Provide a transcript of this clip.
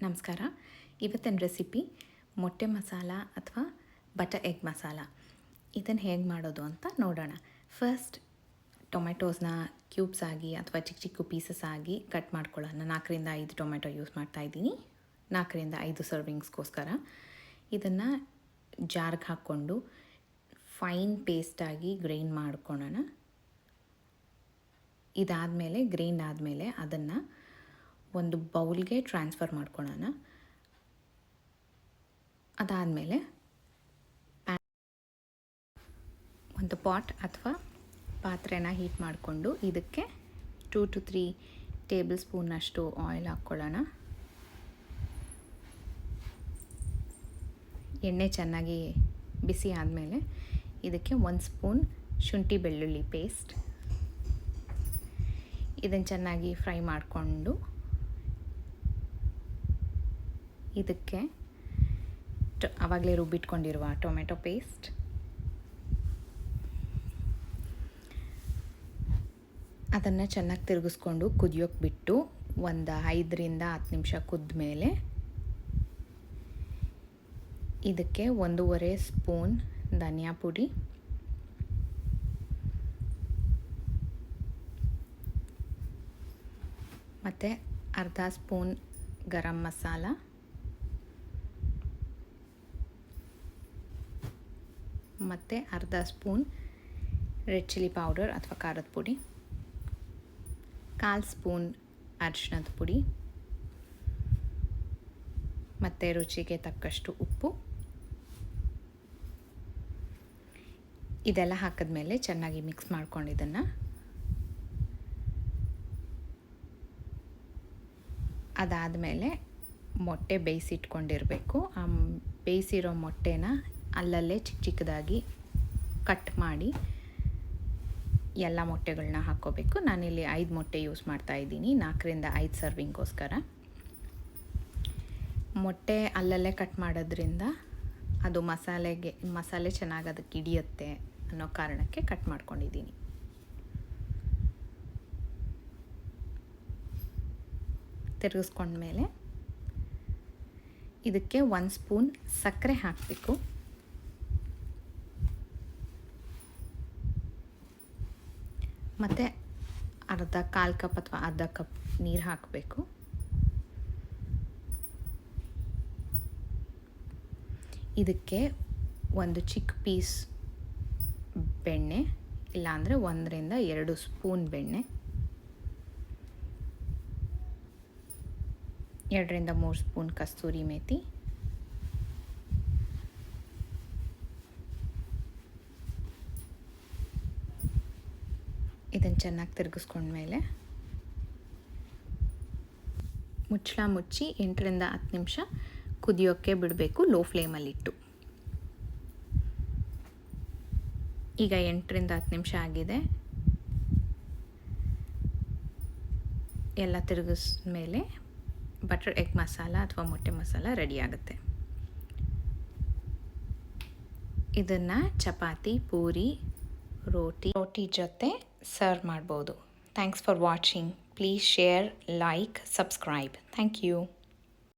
ನಮಸ್ಕಾರ. ಇವತ್ತಿನ ರೆಸಿಪಿ ಮೊಟ್ಟೆ ಮಸಾಲ ಅಥವಾ ಬಟರ್ ಎಗ್ ಮಸಾಲ. ಇದನ್ನು ಹೇಗೆ ಮಾಡೋದು ಅಂತ ನೋಡೋಣ. ಫಸ್ಟ್ ಟೊಮೆಟೋಸ್ನ ಕ್ಯೂಬ್ಸ್ ಆಗಿ ಅಥವಾ ಚಿಕ್ಕ ಚಿಕ್ಕ ಪೀಸಸ್ ಆಗಿ ಕಟ್ ಮಾಡ್ಕೊಳ್ಳೋಣ. 4ರಿಂದ 5 ಟೊಮೆಟೊ ಯೂಸ್ ಮಾಡ್ತಾಯಿದ್ದೀನಿ. 4ರಿಂದ 5 ಸರ್ವಿಂಗ್ಸ್ಗೋಸ್ಕರ. ಇದನ್ನು ಜಾರ್ಗೆ ಹಾಕ್ಕೊಂಡು ಫೈನ್ ಪೇಸ್ಟಾಗಿ ಗ್ರೈಂಡ್ ಮಾಡ್ಕೊಳ್ಳೋಣ. ಇದಾದಮೇಲೆ ಗ್ರೈಂಡ್ ಆದಮೇಲೆ ಅದನ್ನು ಒಂದು ಬೌಲ್ಗೆ ಟ್ರಾನ್ಸ್ಫರ್ ಮಾಡ್ಕೊಳ್ಳೋಣ. ಅದಾದಮೇಲೆ ಒಂದು ಪಾಟ್ ಅಥವಾ ಪಾತ್ರೆನ ಹೀಟ್ ಮಾಡಿಕೊಂಡು ಇದಕ್ಕೆ 2 to 3 ಟೇಬಲ್ ಸ್ಪೂನಷ್ಟು ಆಯಿಲ್ ಹಾಕ್ಕೊಳ್ಳೋಣ. ಎಣ್ಣೆ ಚೆನ್ನಾಗಿ ಬಿಸಿ ಆದಮೇಲೆ ಇದಕ್ಕೆ 1 ಸ್ಪೂನ್ ಶುಂಠಿ ಬೆಳ್ಳುಳ್ಳಿ ಪೇಸ್ಟ್, ಇದನ್ನು ಚೆನ್ನಾಗಿ ಫ್ರೈ ಮಾಡಿಕೊಂಡು ಇದಕ್ಕೆ ಆವಾಗಲೇ ರುಬ್ಬಿಟ್ಕೊಂಡಿರುವ ಟೊಮೆಟೊ ಪೇಸ್ಟ್, ಅದನ್ನು ಚೆನ್ನಾಗಿ ತಿರುಗಿಸ್ಕೊಂಡು ಕುದಿಯೋಕ್ಕೆ ಬಿಟ್ಟು ಒಂದು 5ರಿಂದ 10 ನಿಮಿಷ ಕುದ್ದ ಮೇಲೆ ಇದಕ್ಕೆ 1.5 ಸ್ಪೂನ್ ಧನಿಯಾ ಪುಡಿ, ಮತ್ತು ಅರ್ಧ ಸ್ಪೂನ್ ಗರಂ ಮಸಾಲ, ಮತ್ತು ಅರ್ಧ ಸ್ಪೂನ್ ರೆಡ್ ಚಿಲ್ಲಿ ಪೌಡರ್ ಅಥವಾ ಖಾರದ ಪುಡಿ, 1/4 ಸ್ಪೂನ್ ಅರಿಶಿಣದ ಪುಡಿ, ಮತ್ತು ರುಚಿಗೆ ತಕ್ಕಷ್ಟು ಉಪ್ಪು. ಇದೆಲ್ಲ ಹಾಕಿದ್ಮೇಲೆ ಚೆನ್ನಾಗಿ ಮಿಕ್ಸ್ ಮಾಡ್ಕೊಂಡು ಇದನ್ನು ಅದಾದಮೇಲೆ ಮೊಟ್ಟೆ ಬೇಯಿಸಿಟ್ಕೊಂಡಿರಬೇಕು. ಆ ಬೇಯಿಸಿರೋ ಮೊಟ್ಟೆನ ಅಲ್ಲಲ್ಲೇ ಚಿಕ್ಕ ಚಿಕ್ಕದಾಗಿ ಕಟ್ ಮಾಡಿ ಎಲ್ಲ ಮೊಟ್ಟೆಗಳನ್ನ ಹಾಕ್ಕೋಬೇಕು. ನಾನಿಲ್ಲಿ 5 ಮೊಟ್ಟೆ ಯೂಸ್ ಮಾಡ್ತಾಯಿದ್ದೀನಿ 4ರಿಂದ 5 ಸರ್ವಿಂಗ್ಗೋಸ್ಕರ. ಮೊಟ್ಟೆ ಅಲ್ಲಲ್ಲೇ ಕಟ್ ಮಾಡೋದ್ರಿಂದ ಅದು ಮಸಾಲೆ ಚೆನ್ನಾಗಿ ಅದಕ್ಕೆ ಹಿಡಿಯುತ್ತೆ ಅನ್ನೋ ಕಾರಣಕ್ಕೆ ಕಟ್ ಮಾಡ್ಕೊಂಡಿದ್ದೀನಿ. ತಿರುಗಿಸ್ಕೊಂಡ್ಮೇಲೆ ಇದಕ್ಕೆ 1 ಸ್ಪೂನ್ ಸಕ್ಕರೆ ಹಾಕಬೇಕು. ಮತ್ತು 1/4 ಕಪ್ ಅಥವಾ ಅರ್ಧ ಕಪ್ ನೀರು ಹಾಕಬೇಕು. ಇದಕ್ಕೆ ಒಂದು ಚಿಕ್ಕ ಪೀಸ್ ಬೆಣ್ಣೆ, ಇಲ್ಲಾಂದರೆ 1ರಿಂದ 2 ಸ್ಪೂನ್ ಬೆಣ್ಣೆ, 2ರಿಂದ 3 ಸ್ಪೂನ್ ಕಸ್ತೂರಿ ಮೇಥಿ, ಇದನ್ನು ಚೆನ್ನಾಗಿ ತಿರುಗಿಸ್ಕೊಂಡ್ಮೇಲೆ ಮುಚ್ಚಳ ಮುಚ್ಚಿ 8ರಿಂದ 10 ನಿಮಿಷ ಕುದಿಯೋಕ್ಕೆ ಬಿಡಬೇಕು ಲೋ ಫ್ಲೇಮಲ್ಲಿಟ್ಟು. ಈಗ 8ರಿಂದ 10 ನಿಮಿಷ ಆಗಿದೆ. ಎಲ್ಲ ತಿರುಗಿಸ್ಮೇಲೆ ಬಟರ್ ಎಗ್ ಮಸಾಲ ಅಥವಾ ಮೊಟ್ಟೆ ಮಸಾಲ ರೆಡಿ ಆಗುತ್ತೆ. ಇದನ್ನು ಚಪಾತಿ, ಪೂರಿ, ರೋಟಿ ಜೊತೆ ಸರ್ವ್ ಮಾಡ್ಬೋದು. Thanks for watching. Please share, like, subscribe. Thank you.